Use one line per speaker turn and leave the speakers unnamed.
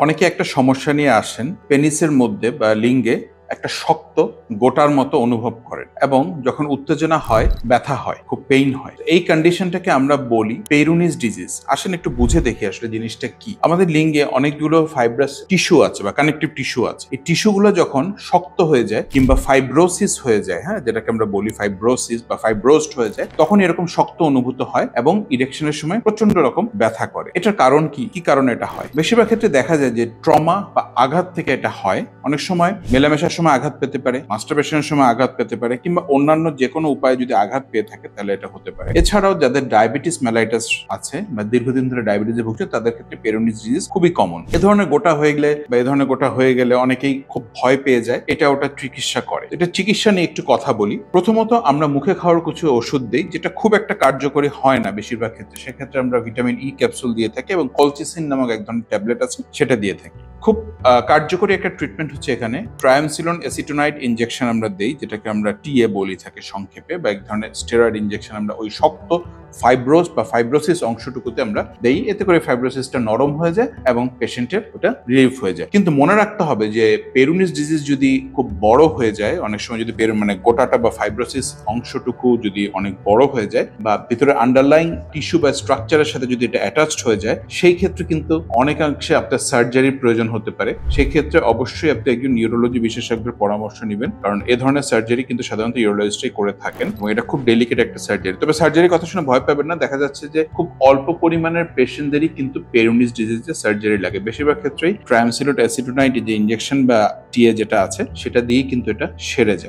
অনেকে একটা সমস্যা নিয়ে আসেন, পেনিসের মধ্যে বা লিঙ্গে একটা শক্ত গোটার মতো অনুভব করেন এবং যখন উত্তেজনা হয় ব্যথা হয়, খুব পেইন হয়। এই কন্ডিশনটাকে আমরা বলি পেরুনিস ডিজিজ। আসেন একটু বুঝে দেখি আসলে জিনিসটা কি। আমাদের লিঙ্গে অনেকগুলো ফাইব্রাস টিস্যু আছে বা কানেকটিভ টিস্যু আছে। এই টিস্যুগুলো যখন শক্ত হয়ে যায় কিংবা ফাইব্রোসিস হয়ে যায়, হ্যাঁ, যেটাকে আমরা বলি ফাইব্রোসিস বা ফাইব্রোসড হয়ে যায়, তখন এরকম শক্ত অনুভূত হয় এবং ইরেকশনের সময় প্রচন্ড রকম ব্যথা করে। এটার কারণ কি কি কারণে এটা হয়? বেশিরভাগ ক্ষেত্রে দেখা যায় যে ট্রমা বা আঘাত থেকে এটা হয়। অনেক সময় মেলামেশার সময় আঘাত পেতে পারে, মাস্টারবেশনের সময় আঘাত পেতে পারে, কিংবা অন্যান্য যে কোনো উপায়ে যদি আঘাত পেয়ে থাকে তাহলে এটা হতে পারে। এছাড়াও যাদের ডায়াবেটিস মেলাইটাস আছে বা দীর্ঘদিন ধরে ডায়াবেটিসে ভুগছে তাদের ক্ষেত্রে পেরোনিস ডিজিজ খুবই কমন। এ ধরনের গোটা হয়ে গেলে বা এ ধরনের গোটা হয়ে গেলে অনেকেই খুব ভয় পেয়ে যায়, এটা ওটা চিকিৎসা করে। এটা চিকিৎসা নিয়ে একটু কথা বলি। প্রথমত আমরা মুখে খাওয়ার কিছু ওষুধ দিই, যেটা খুব একটা কার্যকরী হয় না বেশিরভাগ ক্ষেত্রে। সেক্ষেত্রে আমরা ভিটামিন ই ক্যাপসুল দিয়ে থাকি এবং কলচিসিন নামক এক ধরনের ট্যাবলেট আছে, সেটা দিয়ে থাকি। খুব কার্যকরী একটা ট্রিটমেন্ট হচ্ছে এখানে ট্রায়ামসিলন এসিটোনাইড ইনজেকশন আমরা দেই, যেটাকে আমরা টিএ বলি থাকে সংক্ষেপে, বা এক ধরনের স্টেরয়েড ইনজেকশন আমরা ওই শক্ত ফাইব্রোস বা ফাইব্রোসিস অংশটুকুতে আমরা দেই। এতে করে ফাইব্রোসিসটা নরম হয়ে যায় এবং পেশেন্টের ওটা রিলিফ হয়ে যায়। কিন্তু মনে রাখতে হবে যে পেরুনিস ডিজিজ যদি খুব বড় হয়ে যায়, অনেক সময় যদি মানে গোটাটা বা ফাইব্রোসিস অংশটুকু যদি অনেক বড় হয়ে যায় বা ভিতরে আন্ডারলাইং টিস্যু বা স্ট্রাকচারের সাথে যদি এটা অ্যাটাচড হয়ে যায়, সেই ক্ষেত্রে কিন্তু অনেকাংশে আপনার সার্জারির প্রয়োজন হতে পারে। সেই ক্ষেত্রে অবশ্যই আপনি একজন নিউরোলজি বিশেষজ্ঞের পরামর্শ নেবেন, কারণ এ ধরনের সার্জারি কিন্তু সাধারণত ইউরোলজিস্টই করে থাকেন এবং এটা খুব ডেলিকেট একটা সার্জারি। তবে সার্জারির কথা শুনে ভয় পাবেন না। দেখা যাচ্ছে যে খুব অল্প পরিমাণের পেশেন্টদেরই কিন্তু পেরুনিস ডিজিজে সার্জারি লাগে। বেশিরভাগ ক্ষেত্রেই ট্রায়ামসিলন এসিটোনাইড যে ইনজেকশন বা টিএ যেটা আছে সেটা দিয়েই কিন্তু এটা সেরে যায়।